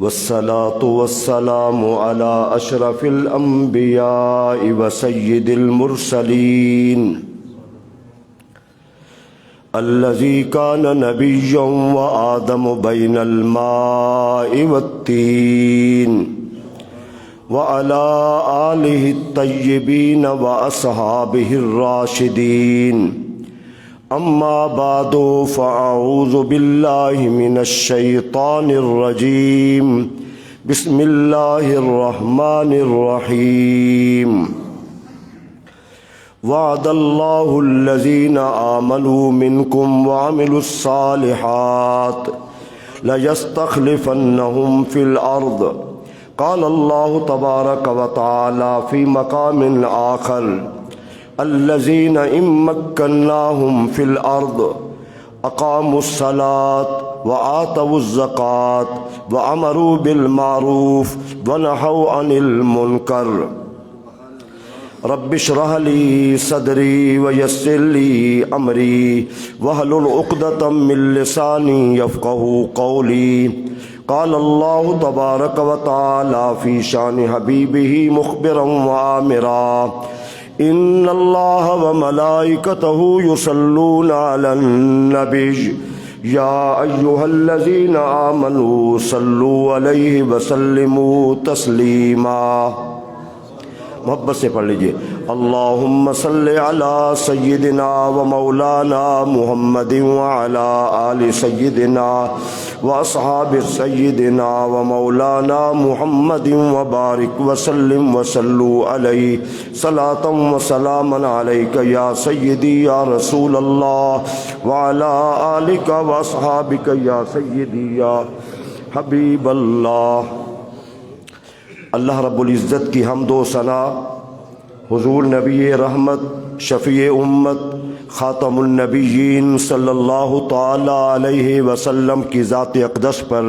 والصلاة والسلام على أشرف الأنبياء وسيد المرسلين الذي كان نبيا وآدم بين الماء والطين وعلى آله الطيبين وأصحابه الراشدين. أما بعد فأعوذ بالله من الشيطان الرجيم. بسم الله الرحمن الرحيم. وعد الله الذين آمنوا منكم وعملوا الصالحات ليستخلفنهم في الأرض. قال الله تبارك وتعالى في مقام آخر: الذين إن مكناهم في الأرض أقاموا الصلاة وآتوا الزكاة وأمروا بالمعروف ونهوا عن المنكر. رب اشرح لي صدري ويسر لي أمري واحلل عقدة من لساني يفقهوا قولي. قال الله تبارك وتعالى في شان حبيبه مخبرا وآمرا: إن الله وملائكته يصلون على النبي يا أيها الذين آمنوا صلوا عليه وسلموا تسلیما. محبت سے پڑھ لیجئے: اللہم صلی علی سیدنا و مولانا محمد وعلی آل سیدنا و اصحاب سیدنا و مولانا محمد وبارک وسلم وصلوا علیہ صلاۃ و سلاما علیک یا سیدی یا رسول اللہ وعلی آلک و اصحابک یا سیدی یا حبیب اللہ. اللہ رب العزت کی حمد و ثنا حضور نبی رحمت شفیع امت خاتم النبیین صلی اللہ تعالی علیہ وسلم کی ذات اقدس پر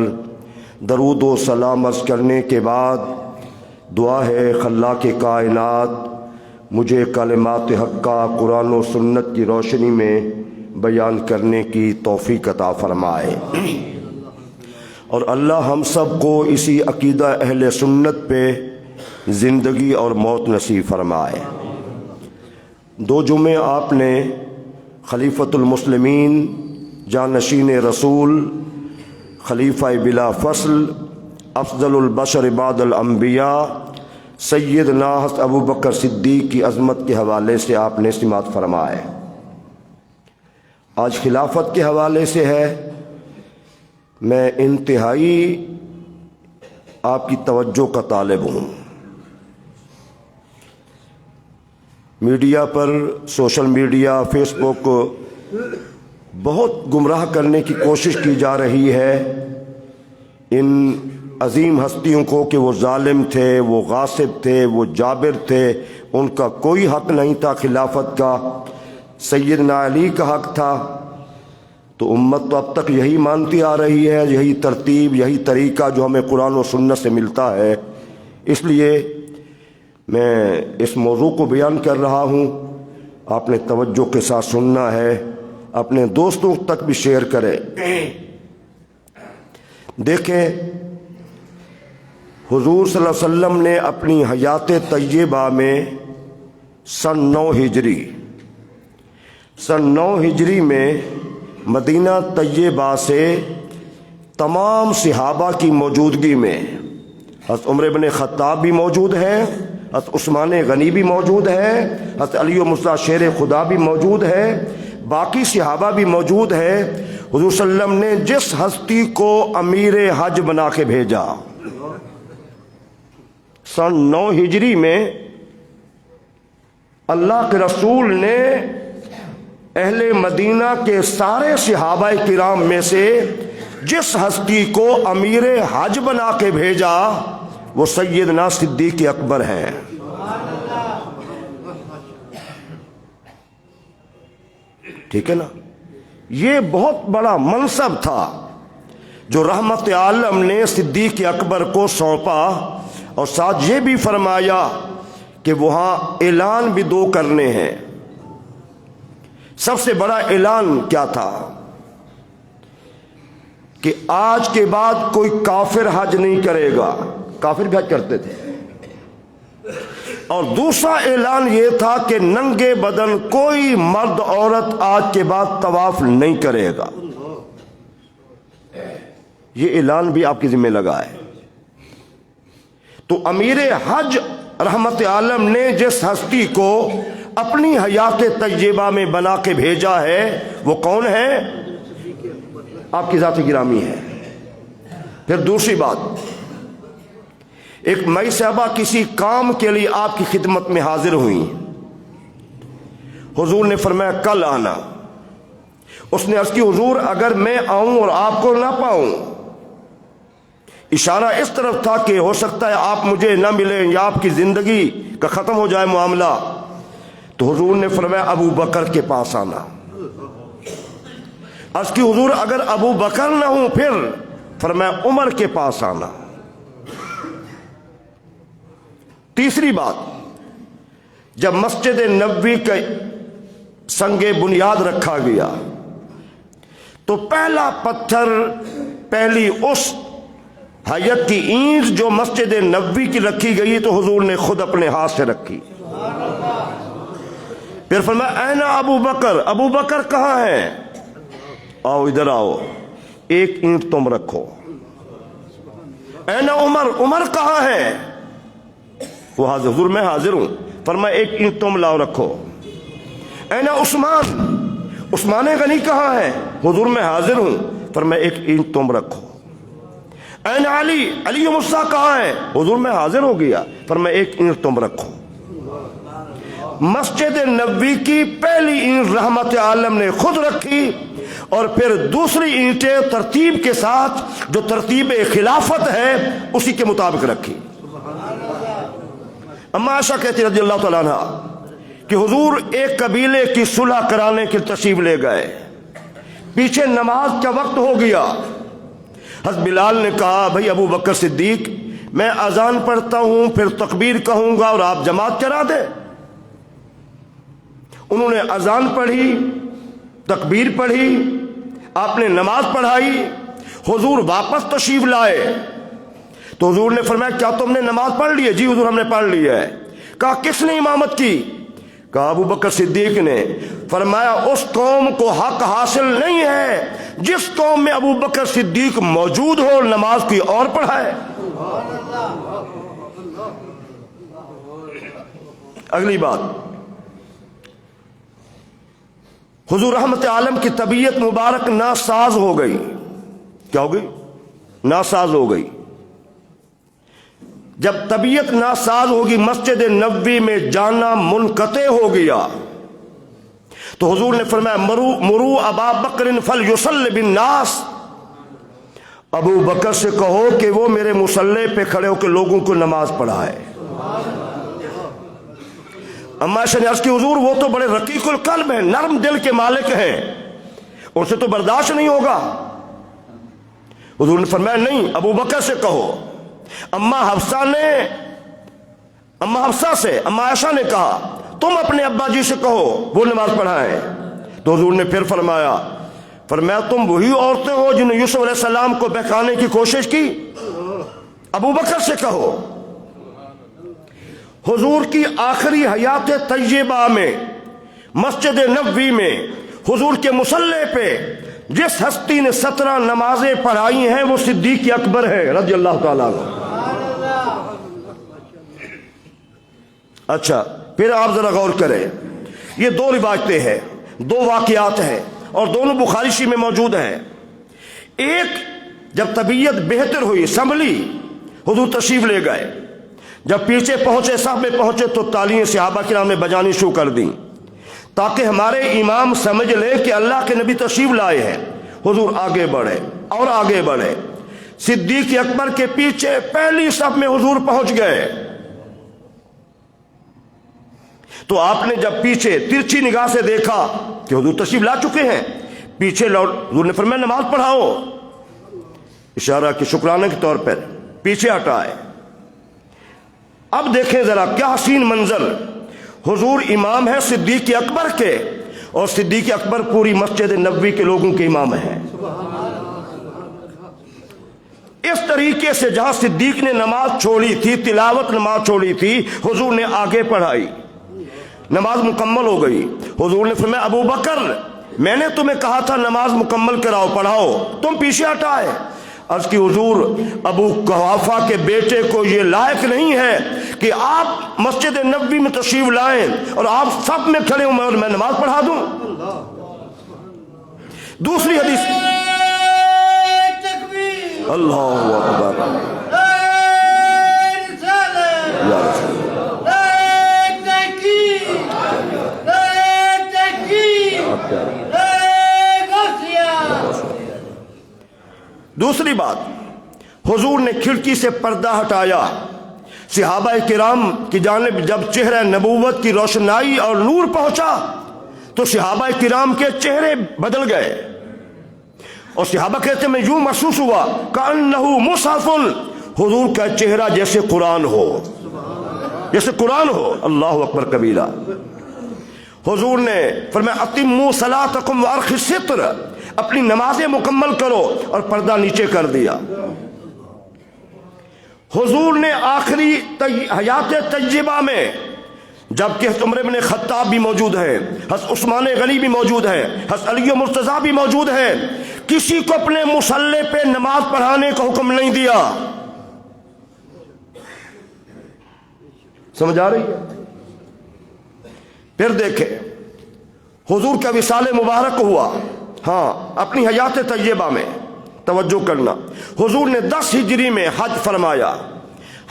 درود و سلام عرض کرنے کے بعد دعا ہے خلاق کائنات مجھے کلمات حق کا قرآن و سنت کی روشنی میں بیان کرنے کی توفیق عطا فرمائے، اور اللہ ہم سب کو اسی عقیدہ اہل سنت پہ زندگی اور موت نصیب فرمائے. 2 جمعے آپ نے خلیفۃ المسلمین جانشین رسول خلیفہ بلا فصل افضل البشر بعد الانبیاء سیدنا حضرت ابو بکر صدیق کی عظمت کے حوالے سے آپ نے سماعت فرمائے. آج خلافت کے حوالے سے ہے. میں انتہائی آپ کی توجہ کا طالب ہوں. میڈیا پر، سوشل میڈیا، فیس بک بہت گمراہ کرنے کی کوشش کی جا رہی ہے ان عظیم ہستیوں کو کہ وہ ظالم تھے، وہ غاصب تھے، وہ جابر تھے، ان کا کوئی حق نہیں تھا خلافت کا، سیدنا علی کا حق تھا. تو امت تو اب تک یہی مانتی آ رہی ہے، یہی ترتیب، یہی طریقہ جو ہمیں قرآن و سنت سے ملتا ہے. اس لیے میں اس موضوع کو بیان کر رہا ہوں. آپ نے توجہ کے ساتھ سننا ہے، اپنے دوستوں تک بھی شیئر کریں. دیکھیں، حضور صلی اللہ علیہ وسلم نے اپنی حیات طیبہ میں سن 9 ہجری میں مدینہ طیبہ سے تمام صحابہ کی موجودگی میں حضرت عمر بن خطاب بھی موجود ہیں، حضرت عثمان غنی بھی موجود ہیں، حضرت علی مرتضیٰ شیر خدا بھی موجود ہے، باقی صحابہ بھی موجود ہیں. حضور صلی اللہ علیہ وسلم نے جس ہستی کو امیر حج بنا کے بھیجا سن 9 ہجری میں، اللہ کے رسول نے اہل مدینہ کے سارے صحابہ کرام میں سے جس ہستی کو امیر حج بنا کے بھیجا وہ سیدنا صدیق اکبر ہیں. ٹھیک ہے نا؟ یہ بہت بڑا منصب تھا جو رحمت عالم نے صدیق اکبر کو سونپا، اور ساتھ یہ بھی فرمایا کہ وہاں اعلان بھی 2 کرنے ہیں. سب سے بڑا اعلان کیا تھا کہ آج کے بعد کوئی کافر حج نہیں کرے گا. کافر بھی حج کرتے تھے. اور دوسرا اعلان یہ تھا کہ ننگے بدن کوئی مرد عورت آج کے بعد طواف نہیں کرے گا. یہ اعلان بھی آپ کے ذمہ لگا ہے. تو امیر حج رحمت عالم نے جس ہستی کو اپنی حیات طیبہ میں بنا کے بھیجا ہے وہ کون ہے؟ آپ کی ذات گرامی ہے. پھر دوسری بات، ایک مئی صاحبہ کسی کام کے لیے آپ کی خدمت میں حاضر ہوئی. حضور نے فرمایا کل آنا. اس نے عرض کی حضور اگر میں آؤں اور آپ کو نہ پاؤں، اشارہ اس طرف تھا کہ ہو سکتا ہے آپ مجھے نہ ملیں یا آپ کی زندگی کا ختم ہو جائے معاملہ. تو حضور نے فرمایا ابو بکر کے پاس آنا. عرض کی حضور اگر ابو بکر نہ ہوں پھر؟ فرمایا عمر کے پاس آنا. تیسری بات، جب مسجد نبوی کا سنگ بنیاد رکھا گیا تو پہلا پتھر، پہلی اس حیت کی اینٹ جو مسجد نبوی کی رکھی گئی تو حضور نے خود اپنے ہاتھ سے رکھی. پھر فرمایا اين ابو بکر؟ ابو بکر کہاں ہے؟ آؤ ادھر آؤ، ایک اینٹ تم رکھو. اين عمر؟ عمر کہاں ہے؟ وہ حاضر. حضور میں حاضر ہوں. فرمایا ایک اینٹ تم لاؤ رکھو. اين عثمان؟ عثمان غنی کہاں ہے؟ حضور میں حاضر ہوں. فرمایا ایک اینٹ تم رکھو. اين علی؟ علی موسیٰ کہاں ہے؟ حضور میں حاضر ہو گیا. فرمایا ایک اینٹ تم رکھو. مسجد نبوی کی پہلی اینٹ رحمت عالم نے خود رکھی اور پھر دوسری اینٹیں ترتیب کے ساتھ جو ترتیب خلافت ہے اسی کے مطابق رکھی. اما عائشہ کہتی رضی اللہ تعالیٰ عنہ کہ حضور ایک قبیلے کی صلح کرانے کے تشریف لے گئے. پیچھے نماز کا وقت ہو گیا. حضرت بلال نے کہا بھائی ابو بکر صدیق میں اذان پڑھتا ہوں پھر تکبیر کہوں گا اور آپ جماعت کرا دیں. انہوں نے اذان پڑھی، تکبیر پڑھی، آپ نے نماز پڑھائی. حضور واپس تشریف لائے تو حضور نے فرمایا کیا تم نے نماز پڑھ لی ہے؟ جی حضور ہم نے پڑھ لی ہے. کہا کس نے امامت کی؟ کہا ابو بکر صدیق نے. فرمایا اس قوم کو حق حاصل نہیں ہے جس قوم میں ابو بکر صدیق موجود ہو اور نماز کوئی اور پڑھائے. اگلی بات، حضور رحمت عالم کی طبیعت مبارک ناساز ہو گئی. کیا ہو گئی؟ ناساز ہو گئی. جب طبیعت ناساز ہوگی مسجد نبوی میں جانا منقطع ہو گیا تو حضور نے فرمایا مرو ابا بکر فلیصلی بالناس. ابو بکر سے کہو کہ وہ میرے مصلی پہ کھڑے ہو کے لوگوں کو نماز پڑھائے. اما عائشہ نے عرض کی حضور وہ تو بڑے رقیق القلب ہیں، نرم دل کے مالک ہیں، ان سے تو برداشت نہیں ہوگا. حضور نے فرمایا نہیں، ابو بکر سے کہو. اما حفصہ سے اما عائشہ نے کہا تم اپنے ابا جی سے کہو وہ نماز پڑھائیں. تو حضور نے پھر فرمایا تم وہی عورتیں ہو جنہوں نے یوسف علیہ السلام کو بہکانے کی کوشش کی، ابو بکر سے کہو. حضور کی آخری حیات طیبہ میں مسجد نبوی میں حضور کے مصلی پہ جس ہستی نے 17 نمازیں پڑھائی ہیں وہ صدیق اکبر ہے رضی اللہ تعالیٰ عنہ. اچھا پھر آپ ذرا غور کریں، یہ 2 روایتیں ہیں، 2 واقعات ہیں اور دونوں بخاری شریف میں موجود ہیں. ایک جب طبیعت بہتر ہوئی سنبھلی حضور تشریف لے گئے. جب پیچھے پہنچے صف میں پہنچے تو تالیاں صحابہ کرام نے بجانی شروع کر دیں تاکہ ہمارے امام سمجھ لیں کہ اللہ کے نبی تشریف لائے ہیں. حضور آگے بڑھے اور آگے بڑھے. صدیق اکبر کے پیچھے پہلی صف میں حضور پہنچ گئے تو آپ نے جب پیچھے ترچھی نگاہ سے دیکھا کہ حضور تشریف لا چکے ہیں، پیچھے لوٹ حضور نے فرمایا نماز پڑھاؤ. اشارہ کہ شکرانے کے طور پر پیچھے ہٹائے. اب دیکھیں ذرا کیا حسین منظر. حضور امام ہے صدیق اکبر کے اور صدیق اکبر پوری مسجد نبوی کے لوگوں کے امام ہیں. اس طریقے سے جہاں صدیق نے نماز چھوڑی تھی، تلاوت نماز چھوڑی تھی، حضور نے آگے پڑھائی، نماز مکمل ہو گئی۔ حضور نے فرمایا ابو بکر میں نے تمہیں کہا تھا نماز مکمل کراؤ، پڑھاؤ، تم پیچھے ہٹائے۔ عرض کی حضور ابو قحافہ کے بیٹے کو یہ لائق نہیں ہے کہ آپ مسجد نبوی میں تشریف لائیں اور آپ سب میں کھڑے ہوں اور میں نماز پڑھا دوں۔ دوسری حدیث، اللہ اکبر یا رسول دوسری بات، حضور نے کھڑکی سے پردہ ہٹایا، صحابہ کرام کی جانب جب چہرہ نبوت کی روشنائی اور نور پہنچا تو صحابہ کرام کے چہرے بدل گئے، اور صحابہ کہتے میں یوں محسوس ہوا کأنہ مصحف، حضور کا چہرہ جیسے قرآن ہو، جیسے قرآن ہو۔ اللہ اکبر کبیرہ۔ حضور نے فرمایا اتموا صلاتکم وارخوا الستر، اپنی نمازیں مکمل کرو، اور پردہ نیچے کر دیا۔ حضور نے آخری حیات طیبہ میں جبکہ حضرت عمر بن خطاب بھی موجود ہے، حضرت عثمان غنی بھی موجود ہے، حضرت علی مرتضیٰ بھی موجود ہے، کسی کو اپنے مصلی پہ نماز پڑھانے کا حکم نہیں دیا۔ سمجھ آ رہی ہے؟ پھر دیکھیں حضور کا وصال مبارک ہوا، ہاں اپنی حیات طیبہ میں توجہ کرنا، حضور نے 10 ہجری میں حج فرمایا،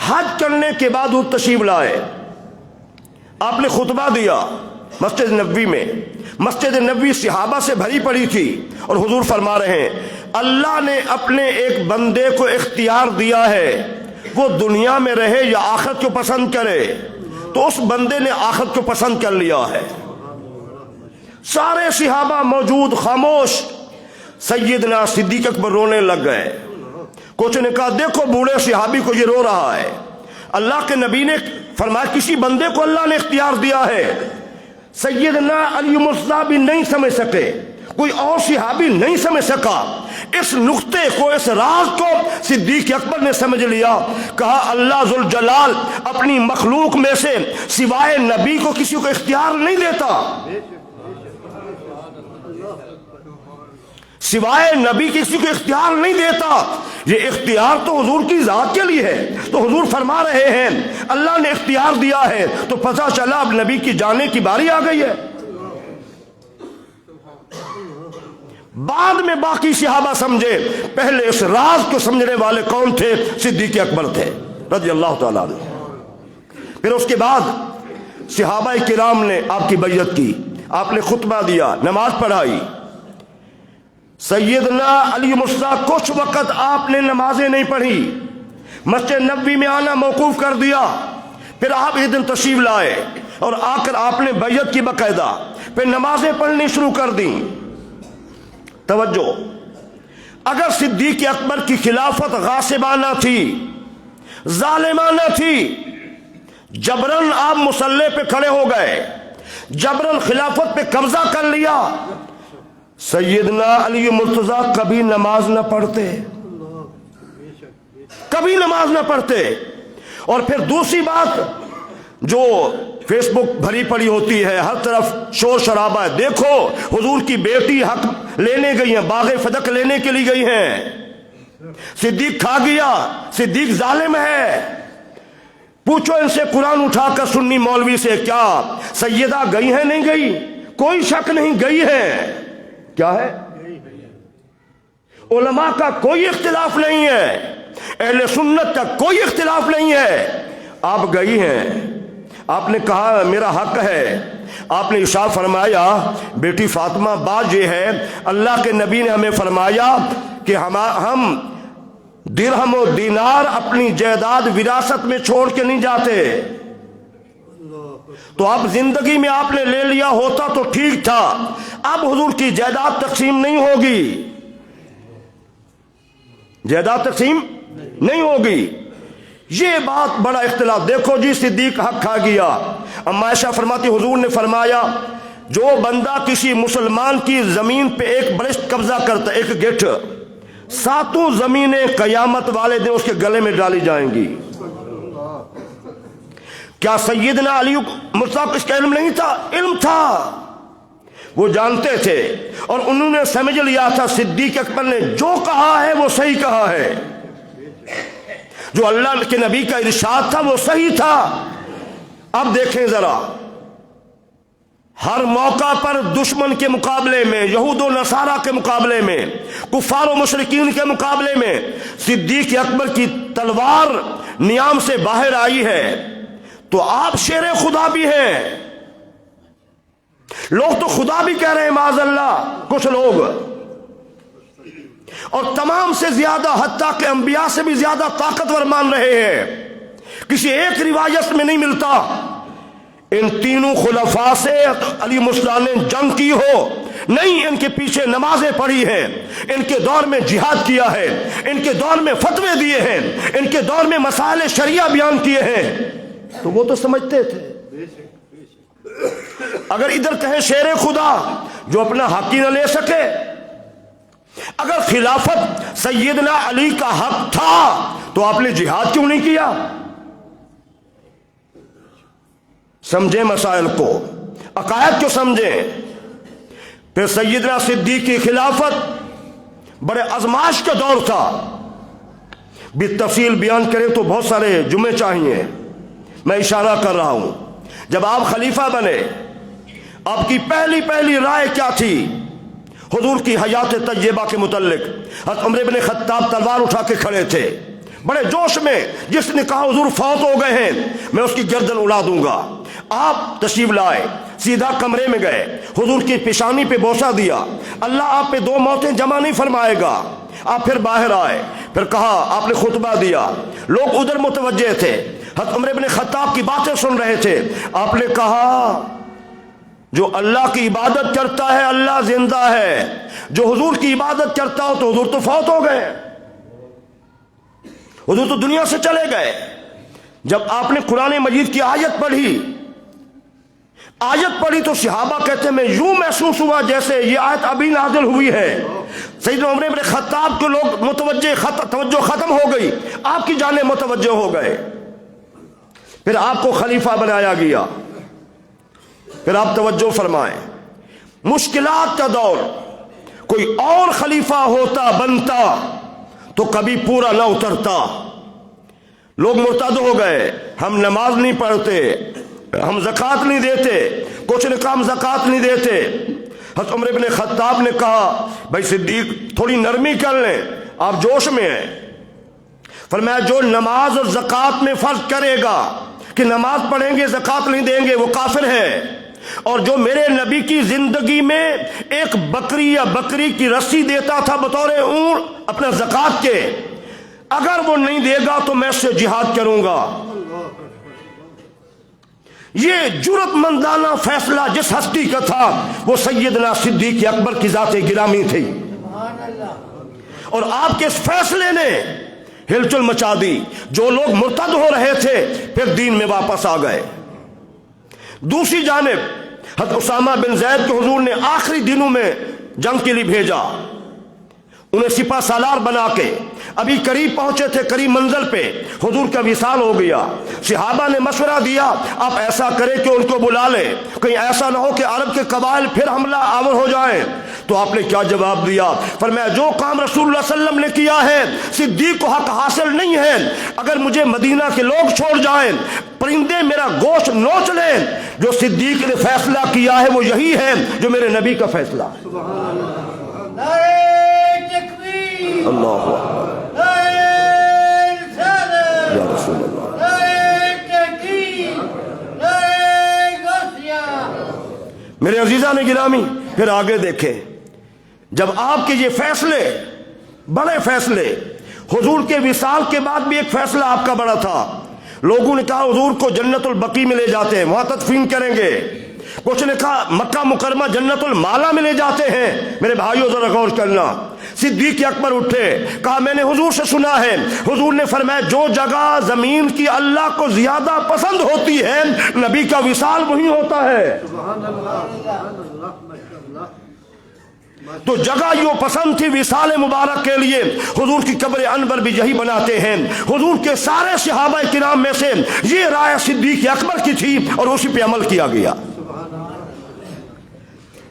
حج کرنے کے بعد وہ تشریف لائے، آپ نے خطبہ دیا مسجد نبوی میں، مسجد نبوی صحابہ سے بھری پڑی تھی، اور حضور فرما رہے ہیں اللہ نے اپنے ایک بندے کو اختیار دیا ہے، وہ دنیا میں رہے یا آخرت کو پسند کرے، تو اس بندے نے آخرت کو پسند کر لیا ہے۔ سارے صحابہ موجود، خاموش، سیدنا صدیق اکبر رونے لگ گئے۔ کچھ نے کہا دیکھو بوڑھے صحابی کو یہ رو رہا ہے، اللہ کے نبی نے فرمایا کسی بندے کو اللہ نے اختیار دیا ہے۔ سیدنا علی مرتضیٰ بھی نہیں سمجھ سکے، کوئی اور صحابی نہیں سمجھ سکا، اس نقطے کو، اس راز کو صدیق اکبر نے سمجھ لیا۔ کہا اللہ ذوالجلال اپنی مخلوق میں سے سوائے نبی کو کسی کو اختیار نہیں دیتا، سوائے نبی کسی کو اختیار نہیں دیتا، یہ اختیار تو حضور کی ذات کے لیے ہے۔ تو حضور فرما رہے ہیں اللہ نے اختیار دیا ہے، تو پتہ چلا اب نبی کی جانے کی باری آ گئی ہے۔ بعد میں باقی صحابہ سمجھے، پہلے اس راز کو سمجھنے والے کون تھے؟ صدیق اکبر تھے رضی اللہ تعالیٰ عنہ۔ پھر اس کے بعد صحابہ کرام نے آپ کی بیعت کی، آپ نے خطبہ دیا، نماز پڑھائی۔ سیدنا علی مرتضیٰ کچھ وقت آپ نے نمازیں نہیں پڑھی، مسجد نبوی میں آنا موقوف کر دیا، پھر آپ ایک دن تشریف لائے اور آ کر آپ نے بیعت کی باقاعدہ، پھر نمازیں پڑھنی شروع کر دیں۔ توجہ، اگر صدیق اکبر کی خلافت غاصبانہ تھی، ظالمانہ تھی، جبرن آپ مصلی پہ کھڑے ہو گئے، جبرن خلافت پہ قبضہ کر لیا، سیدنا علی مرتضیٰ کبھی نماز نہ پڑھتے، کبھی نماز نہ پڑھتے۔ اور پھر دوسری بات، جو فیس بک بھری پڑی ہوتی ہے، ہر طرف شور شرابہ ہے، دیکھو حضور کی بیٹی حق لینے گئی ہیں، باغ فدق لینے کے لیے گئی ہیں، صدیق کھا گیا، صدیق ظالم ہے۔ پوچھو ان سے قرآن اٹھا کر سنی مولوی سے، کیا سیدہ گئی ہے نہیں گئی؟ کوئی شک نہیں، گئی ہے۔ کیا ہے؟ علماء کا کوئی اختلاف نہیں ہے، اہل سنت کا کوئی اختلاف نہیں ہے، آپ گئی ہیں، آپ نے کہا میرا حق ہے، آپ نے ارشاد فرمایا بیٹی فاطمہ بات یہ ہے اللہ کے نبی نے ہمیں فرمایا کہ ہم درہم و دینار اپنی جائیداد وراثت میں چھوڑ کے نہیں جاتے، تو اب زندگی میں آپ نے لے لیا ہوتا تو ٹھیک تھا، اب حضور کی جائیداد تقسیم نہیں ہوگی، جائیداد تقسیم نہیں ہوگی۔ یہ بات بڑا اختلاف، دیکھو جی صدیق حق کھا گیا۔ اما عائشہ فرماتی حضور نے فرمایا جو بندہ کسی مسلمان کی زمین پہ ایک برشت قبضہ کرتا ہے، ایک گٹھ، ساتوں زمینیں قیامت والے دن اس کے گلے میں ڈالی جائیں گی۔ کیا سیدنا علی مرتضیٰ کو اس کا علم نہیں تھا؟ علم تھا، وہ جانتے تھے، اور انہوں نے سمجھ لیا تھا صدیق اکبر نے جو کہا ہے وہ صحیح کہا ہے، جو اللہ کے نبی کا ارشاد تھا وہ صحیح تھا۔ اب دیکھیں ذرا، ہر موقع پر دشمن کے مقابلے میں، یہود و نصارہ کے مقابلے میں، کفار و مشرکین کے مقابلے میں صدیق اکبر کی تلوار نیام سے باہر آئی ہے، تو آپ شیر خدا بھی ہیں۔ لوگ تو خدا بھی کہہ رہے ہیں معاذ اللہ، کچھ لوگ، اور تمام سے زیادہ، حتیٰ کہ انبیاء سے بھی زیادہ طاقتور مان رہے ہیں۔ کسی ایک روایت میں نہیں ملتا ان تینوں خلفاء سے علی مسلح نے جنگ کی ہو، نہیں، ان کے پیچھے نمازیں پڑھی ہیں، ان کے دور میں جہاد کیا ہے، ان کے دور میں فتوے دیے ہیں، ان کے دور میں مسائل شریعہ بیان کیے ہیں، تو وہ تو سمجھتے تھے۔ اگر ادھر کہیں شیر خدا جو اپنا حق ہی نہ لے سکے، اگر خلافت سیدنا علی کا حق تھا تو آپ نے جہاد کیوں نہیں کیا؟ سمجھیں مسائل کو، عقائد کو سمجھیں۔ پھر سیدنا صدیق کی خلافت بڑے آزمائش کا دور تھا، بالتفصیل بیان کریں تو بہت سارے جمعے چاہیے، میں اشارہ کر رہا ہوں۔ جب آپ خلیفہ بنے، آپ کی پہلی رائے کیا تھی حضور کی حیات طیبہ کے متعلق؟ حضرت عمر بن خطاب تلوار اٹھا کے کھڑے تھے بڑے جوش میں، جس نے کہا حضور فوت ہو گئے ہیں میں اس کی گردن اڑا دوں گا۔ آپ تشریف لائے، سیدھا کمرے میں گئے، حضور کی پیشانی پہ بوسہ دیا، اللہ آپ پہ دو موتیں جمع نہیں فرمائے گا۔ آپ پھر باہر آئے، پھر کہا، آپ نے خطبہ دیا، لوگ ادھر متوجہ تھے، حضرت عمر بن خطاب کی باتیں سن رہے تھے۔ آپ نے کہا، جو اللہ کی عبادت کرتا ہے اللہ زندہ ہے، جو حضور کی عبادت کرتا ہو تو حضور تو فوت ہو گئے، حضور تو دنیا سے چلے گئے۔ جب آپ نے قرآن مجید کی آیت پڑھی تو صحابہ کہتے ہیں میں یوں محسوس ہوا جیسے یہ آیت ابھی نازل ہوئی ہے۔ سیدنا عمر بن خطاب کے لوگ توجہ ختم ہو گئی، آپ کی جانب متوجہ ہو گئے۔ پھر آپ کو خلیفہ بنایا گیا۔ پھر آپ توجہ فرمائیں، مشکلات کا دور، کوئی اور خلیفہ ہوتا بنتا تو کبھی پورا نہ اترتا۔ لوگ مرتد ہو گئے، ہم نماز نہیں پڑھتے، ہم زکوٰۃ نہیں دیتے، کچھ نے کہا ہم زکوٰۃ نہیں دیتے۔ حضرت عمر بن خطاب نے کہا بھائی صدیق تھوڑی نرمی کر لیں، آپ جوش میں ہیں۔ فرمایا جو نماز اور زکوٰۃ میں فرق کرے گا کہ نماز پڑھیں گے زکوٰۃ نہیں دیں گے وہ کافر ہے، اور جو میرے نبی کی زندگی میں ایک بکری یا بکری کی رسی دیتا تھا بطور اونٹ اپنا زکوٰۃ کے، اگر وہ نہیں دے گا تو میں اس سے جہاد کروں گا۔ یہ جرأت مندانہ فیصلہ جس ہستی کا تھا وہ سیدنا صدیق اکبر کی ذات گرامی تھی، اور آپ کے اس فیصلے نے ہلچل مچا دی۔ جو لوگ مرتد ہو رہے تھے پھر دین میں واپس آ گئے۔ دوسری جانب حضرت اسامہ بن زید کو حضور نے آخری دنوں میں جنگ کے لیے بھیجا، انہیں سپہ سالار بنا کے، ابھی قریب پہنچے تھے، قریب منزل پہ حضور کا وصال ہو گیا۔ صحابہ نے مشورہ دیا آپ ایسا کریں کہ ان کو بلا لیں، کہیں ایسا نہ ہو کہ عرب کے قبائل پھر حملہ آور ہو جائیں۔ تو آپ نے کیا جواب دیا؟ فرمایا جو کام رسول اللہ صلی اللہ علیہ وسلم نے کیا ہے صدیق کو حق حاصل نہیں ہے، اگر مجھے مدینہ کے لوگ چھوڑ جائیں، پرندے میرا گوشت نوچ لیں، جو صدیق نے فیصلہ کیا ہے وہ یہی ہے جو میرے نبی کا فیصلہ ہے۔ اللہ یا رسول اللہ۔ میرے عزیزان گرامی، پھر آگے دیکھیں، جب آپ کے یہ فیصلے، بڑے فیصلے، حضور کے وصال کے بعد بھی ایک فیصلہ آپ کا بڑا تھا، لوگوں نے کہا حضور کو جنت البقیع میں لے جاتے ہیں، وہاں تدفین کریں گے، کچھ نے کہا مکہ مکرمہ جنت المالا میں لے جاتے ہیں۔ میرے بھائیو ذرا غور کرنا، صدیق اکبر اٹھے، کہا میں نے حضور سے سنا ہے، حضور نے فرمایا جو جگہ زمین کی اللہ کو زیادہ پسند ہوتی ہے نبی کا وصال وہی ہوتا ہے۔ تو جگہ یوں پسند تھی وصال مبارک کے لیے، حضور کی قبر انور بھی یہی بناتے ہیں۔ حضور کے سارے صحابہ کرام میں سے یہ رائے صدیق اکبر کی تھی اور اسی پہ عمل کیا گیا۔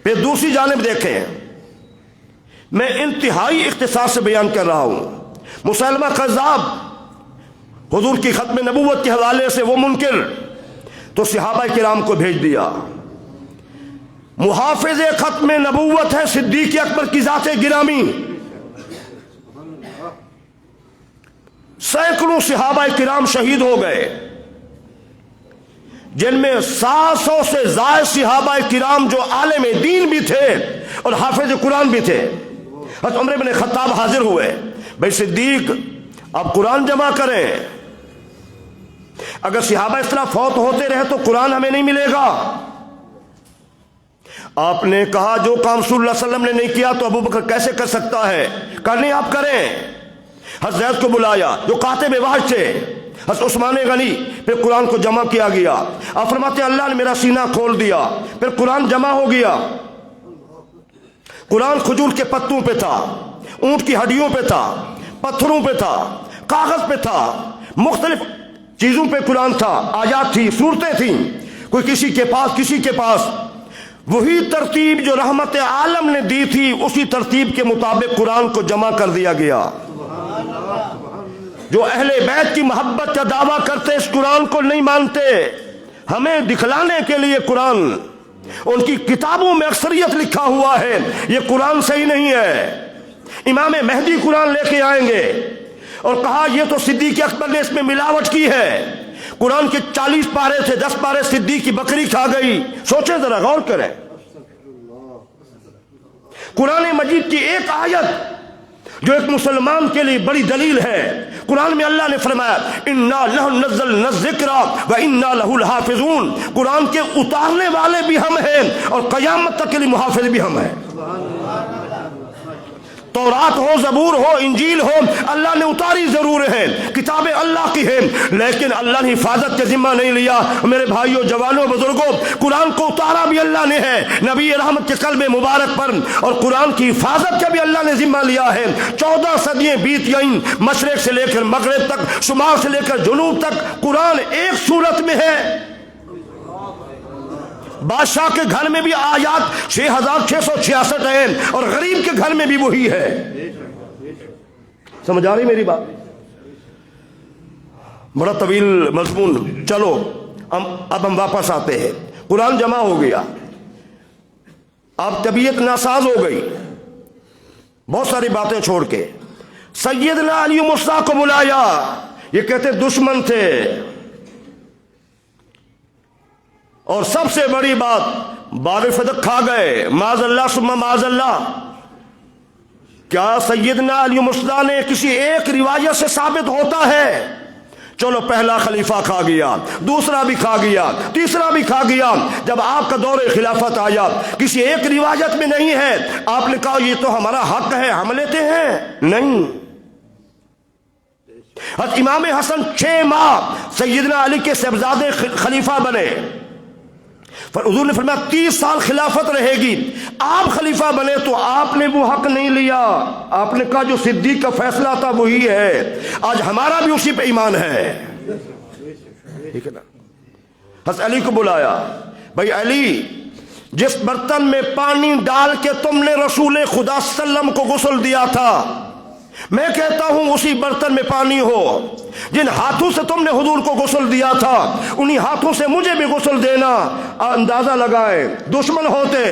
پھر دوسری جانب دیکھیں، میں انتہائی اختصار سے بیان کر رہا ہوں، مسلمہ کذاب حضور کی ختم نبوت کے حوالے سے وہ منکر، تو صحابہ کرام کو بھیج دیا۔ محافظ ختم نبوت ہے صدیق اکبر کی ذات گرامی۔ سینکڑوں صحابہ کرام شہید ہو گئے، جن میں 700 سے زائد صحابہ کرام جو عالم دین بھی تھے اور حافظ قرآن بھی تھے۔ حضرت عمر بن خطاب حاضر ہوئے، بھائی صدیق آپ قرآن جمع کریں، اگر صحابہ اس طرح فوت ہوتے رہے تو قرآن ہمیں نہیں ملے گا۔ آپ نے کہا جو کام رسول اللہ صلی اللہ علیہ وسلم نے نہیں کیا تو ابو بکر کیسے کر سکتا ہے؟ کہا نہیں آپ کریں۔ حضرت زید کو بلایا جو کاتب وحی تھے، حضرت عثمان غنی، پھر قرآن کو جمع کیا گیا۔ آپ فرماتے ہیں اللہ نے میرا سینہ کھول دیا، پھر قرآن جمع ہو گیا۔ قرآن کھجور کے پتوں پہ تھا، اونٹ کی ہڈیوں پہ تھا، پتھروں پہ تھا، کاغذ پہ تھا، مختلف چیزوں پہ قرآن تھا، آیات تھی، صورتیں تھیں، کوئی کسی کے پاس وہی ترتیب جو رحمت عالم نے دی تھی اسی ترتیب کے مطابق قرآن کو جمع کر دیا گیا۔ جو اہل بیت کی محبت کا دعویٰ کرتے اس قرآن کو نہیں مانتے، ہمیں دکھلانے کے لیے قرآن ان کی کتابوں میں اکثریت لکھا ہوا ہے یہ قرآن صحیح نہیں ہے۔ امام مہدی قرآن لے کے آئیں گے اور کہا یہ تو صدیق اکبر نے اس میں ملاوٹ کی ہے۔ قرآن کے 40 پارے تھے، 10 پارے صدیق کی بکری کھا گئی۔ سوچیں ذرا، غور کریں۔ قرآن مجید کی ایک آیت جو ایک مسلمان کے لیے بڑی دلیل ہے، قرآن میں اللہ نے فرمایا اِنَّا نَحْنُ نَزَّلْنَا الذِّكْرَ وَإِنَّا لَهُ لَحَافِظُونَ، قرآن کے اتارنے والے بھی ہم ہیں اور قیامت تک کے لیے محافظ بھی ہم ہیں۔ تورات ہو، زبور ہو، انجیل ہو، اللہ نے اتاری ضرور ہیں، کتابیں اللہ کی ہیں، لیکن اللہ نے حفاظت کا ذمہ نہیں لیا۔ میرے بھائیوں، جوانوں، بزرگوں، قرآن کو اتارا بھی اللہ نے ہے نبی رحمت کے قلب مبارک پر، اور قرآن کی حفاظت کا بھی اللہ نے ذمہ لیا ہے۔ 14 صدیاں بیت گئیں، مشرق سے لے کر مغرب تک، شمال سے لے کر جنوب تک قرآن ایک صورت میں ہے۔ بادشاہ کے گھر میں بھی آیات 6666 ہیں اور غریب کے گھر میں بھی وہی ہے۔ سمجھ آ رہی میری بات؟ بڑا طویل مضمون، چلو اب ہم واپس آتے ہیں۔ قرآن جمع ہو گیا، اب طبیعت ناساز ہو گئی، بہت ساری باتیں چھوڑ کے سیدنا علی مصطفیٰ کو بلایا۔ یہ کہتے دشمن تھے، اور سب سے بڑی بات بار فدق کھا گئے، معاذ اللہ ثم معاذ اللہ۔ کیا سیدنا علی مصطفیٰ نے کسی ایک روایت سے ثابت ہوتا ہے؟ چلو پہلا خلیفہ کھا گیا، دوسرا بھی کھا گیا، تیسرا بھی کھا گیا۔ جب آپ کا دور خلافت آیا کسی ایک روایت میں نہیں ہے، آپ نے کہا یہ تو ہمارا حق ہے، ہم لیتے ہیں؟ نہیں۔ حضرت امام حسن 6 ماہ سیدنا علی کے صاحبزادے خلیفہ بنے، حضور نے فرمایا 30 سال خلافت رہے گی، آپ خلیفہ بنے تو آپ نے وہ حق نہیں لیا۔ آپ نے کہا جو صدیق کا فیصلہ تھا وہی ہے، آج ہمارا بھی اسی پہ ایمان ہے، ٹھیک ہے نا؟ حضرت علی کو بلایا، بھائی علی، جس برتن میں پانی ڈال کے تم نے رسول خدا صلی اللہ علیہ وسلم کو غسل دیا تھا، میں کہتا ہوں اسی برتن میں پانی ہو۔ جن ہاتھوں سے تم نے حضور کو غسل دیا تھا انہی ہاتھوں سے مجھے بھی غسل دینا۔ اندازہ لگائے، دشمن ہوتے،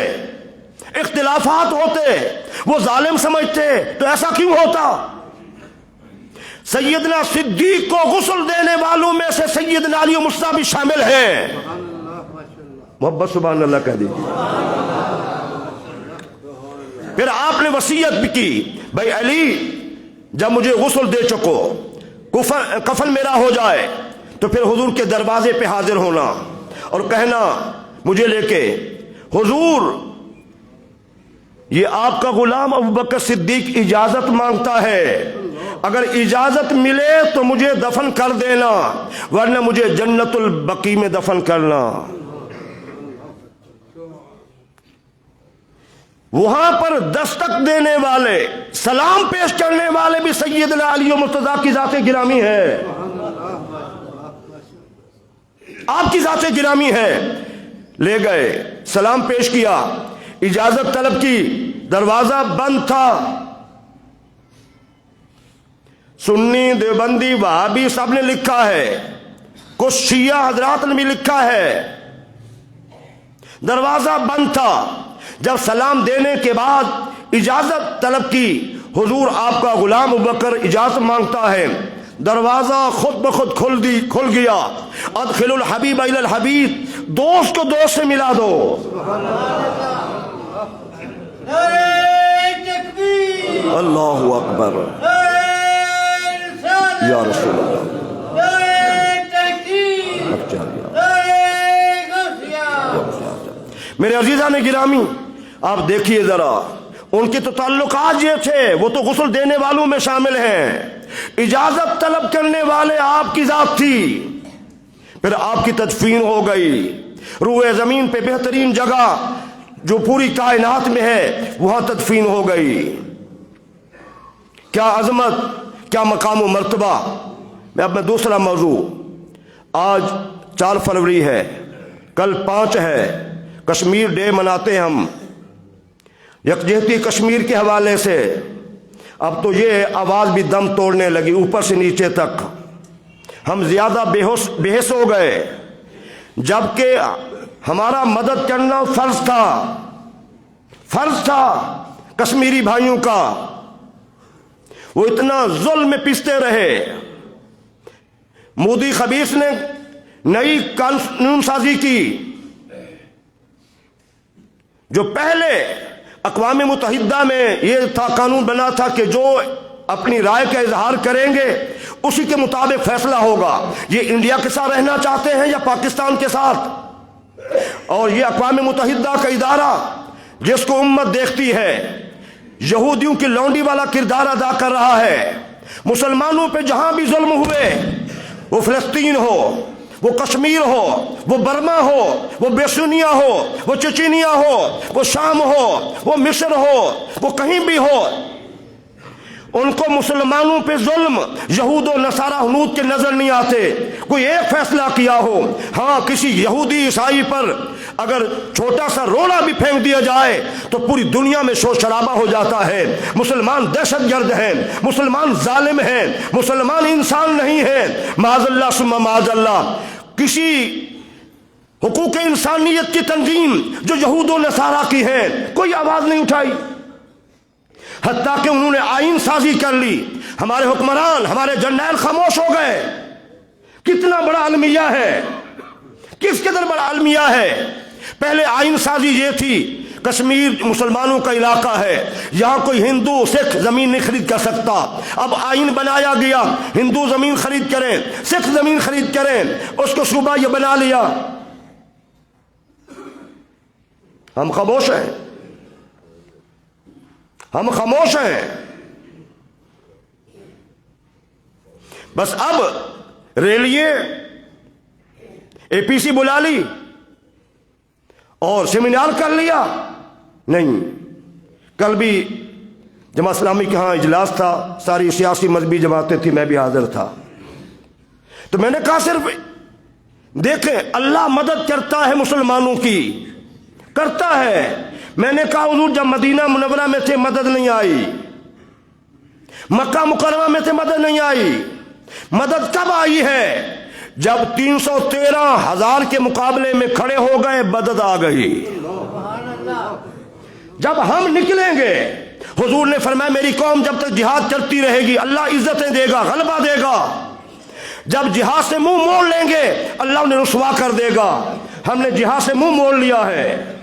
اختلافات ہوتے، وہ ظالم سمجھتے تو ایسا کیوں ہوتا؟ سیدنا صدیق کو غسل دینے والوں میں سے سیدنا علی مصطفیٰ بھی شامل ہیں۔ محبت سبحان اللہ کہہ دیجیے۔ پھر آپ نے وصیت بھی کی، بھائی علی جب مجھے غسل دے چکو، کفن میرا ہو جائے تو پھر حضور کے دروازے پہ حاضر ہونا اور کہنا مجھے لے کے، حضور یہ آپ کا غلام ابوبکر صدیق اجازت مانگتا ہے، اگر اجازت ملے تو مجھے دفن کر دینا ورنہ مجھے جنت البقیع میں دفن کرنا۔ وہاں پر دستک دینے والے، سلام پیش کرنے والے بھی سیدنا علی و مرتضیٰ کی ذات گرامی ہے، آپ کی ذات گرامی ہے۔ لے گئے، سلام پیش کیا، اجازت طلب کی، دروازہ بند تھا۔ سنی، دیوبندی، وہابی سب نے لکھا ہے، کچھ شیعہ حضرات نے بھی لکھا ہے، دروازہ بند تھا۔ جب سلام دینے کے بعد اجازت طلب کی، حضور آپ کا غلام ابوبکر اجازت مانگتا ہے، دروازہ خود بخود کھل گیا۔ ادخل الحبیب الی الحبیب، دوست کو دوست سے ملا دو۔ اللہ اکبر، یا رسول اللہ۔ میرے عزیزان گرامی، آپ دیکھیے ذرا، ان کے تو تعلقات یہ تھے، وہ تو غسل دینے والوں میں شامل ہیں، اجازت طلب کرنے والے آپ کی ذات تھی۔ پھر آپ کی تدفین ہو گئی، روئے زمین پہ بہترین جگہ جو پوری کائنات میں ہے وہاں تدفین ہو گئی۔ کیا عظمت، کیا مقام و مرتبہ۔ میں اپنا دوسرا موضوع، آج 4 فروری ہے، کل 5 ہے، کشمیر ڈے مناتے ہیں ہم، یکجہتی کشمیر کے حوالے سے۔ اب تو یہ آواز بھی دم توڑنے لگی، اوپر سے نیچے تک ہم زیادہ بحث ہو گئے، جبکہ ہمارا مدد کرنا فرض تھا کشمیری بھائیوں کا۔ وہ اتنا ظلم میں پستے رہے۔ مودی خبیث نے نئی قانون سازی کی، جو پہلے اقوام متحدہ میں یہ تھا، قانون بنا تھا کہ جو اپنی رائے کا اظہار کریں گے اسی کے مطابق فیصلہ ہوگا۔ یہ انڈیا کے ساتھ رہنا چاہتے ہیں یا پاکستان کے ساتھ؟ اور یہ اقوام متحدہ کا ادارہ جس کو امت دیکھتی ہے، یہودیوں کی لونڈی والا کردار ادا کر رہا ہے۔ مسلمانوں پہ جہاں بھی ظلم ہوئے، وہ فلسطین ہو، وہ کشمیر ہو، وہ برما ہو، وہ بیسونیا ہو، وہ چچینیا ہو، وہ شام ہو، وہ مصر ہو، وہ کہیں بھی ہو، ان کو مسلمانوں پہ ظلم یہود و نصارہ ہنود کے نظر نہیں آتے۔ کوئی ایک فیصلہ کیا ہو، ہاں کسی یہودی عیسائی پر اگر چھوٹا سا روڑا بھی پھینک دیا جائے تو پوری دنیا میں شور شرابہ ہو جاتا ہے۔ مسلمان دہشت گرد ہیں، مسلمان ظالم ہیں، مسلمان انسان نہیں ہیں، معاذ اللہ ثم معاذ اللہ۔ کسی حقوق انسانیت کی تنظیم جو یہود و نصارہ کی ہے، کوئی آواز نہیں اٹھائی، حتیٰ کہ انہوں نے آئین سازی کر لی، ہمارے حکمران، ہمارے جرنیل خاموش ہو گئے۔ کتنا بڑا المیہ ہے، کس قدر بڑا المیہ ہے۔ پہلے آئین سازی یہ تھی، کشمیر مسلمانوں کا علاقہ ہے، یہاں کوئی ہندو سکھ زمین نہیں خرید کر سکتا۔ اب آئین بنایا گیا، ہندو زمین خرید کریں، سکھ زمین خرید کریں، اس کو صوبہ یہ بنا لیا۔ ہم خاموش ہیں، ہم خاموش ہیں۔ بس اب ریلیے اے پی سی بلا لی اور سیمینار کر لیا؟ نہیں۔ کل بھی جماعت اسلامی کے ہاں اجلاس تھا، ساری سیاسی مذہبی جماعتیں تھیں، میں بھی حاضر تھا۔ تو میں نے کہا صرف دیکھیں، اللہ مدد کرتا ہے مسلمانوں کی، کرتا ہے۔ میں نے کہا حضور جب مدینہ منورہ میں تھے مدد نہیں آئی، مکہ مکرمہ میں تھے مدد نہیں آئی۔ مدد کب آئی ہے؟ جب 313,000 کے مقابلے میں کھڑے ہو گئے، مدد آ گئی۔ جب ہم نکلیں گے، حضور نے فرمایا میری قوم جب تک جہاد کرتی رہے گی اللہ عزتیں دے گا، غلبہ دے گا۔ جب جہاد سے منہ موڑ لیں گے اللہ انہیں رسوا کر دے گا۔ ہم نے جہاد سے منہ موڑ لیا ہے۔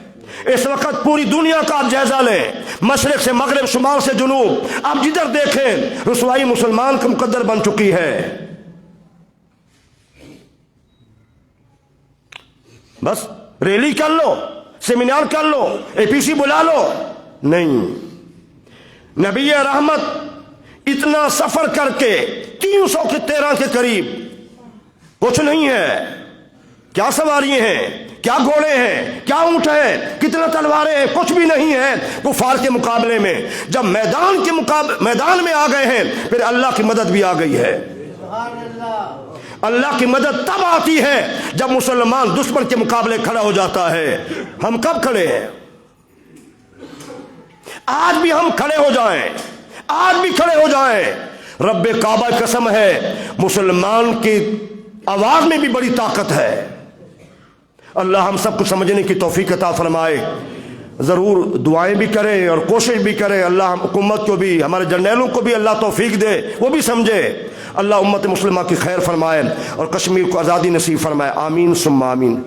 اس وقت پوری دنیا کا آپ جائزہ لیں، مشرق سے مغرب، شمال سے جنوب، آپ جدھر دیکھیں رسوائی مسلمان کا مقدر بن چکی ہے۔ بس ریلی کر لو، سیمینار کر لو، اے پی سی بلا لو، نہیں۔ نبی رحمت اتنا سفر کر کے 313 کے قریب، کچھ نہیں ہے، کیا سواریاں ہیں، کیا گھوڑے ہیں، کیا اونٹ ہیں، کتنا تلواریں ہیں، کچھ بھی نہیں ہے کفار کے مقابلے میں۔ جب میدان میں آ گئے ہیں پھر اللہ کی مدد بھی آ گئی ہے۔ اللہ کی مدد تب آتی ہے جب مسلمان دشمن کے مقابلے کھڑا ہو جاتا ہے۔ ہم کب کھڑے ہیں؟ آج بھی ہم کھڑے ہو جائیں، آج بھی کھڑے ہو جائیں۔ رب کعبہ قسم ہے، مسلمان کی آواز میں بھی بڑی طاقت ہے۔ اللہ ہم سب کو سمجھنے کی توفیق عطا فرمائے۔ ضرور دعائیں بھی کریں اور کوشش بھی کریں، اللہ حکومت کو بھی، ہمارے جرنیلوں کو بھی اللہ توفیق دے، وہ بھی سمجھے۔ اللہ امت مسلمہ کی خیر فرمائے اور کشمیر کو آزادی نصیب فرمائے، آمین ثم آمین۔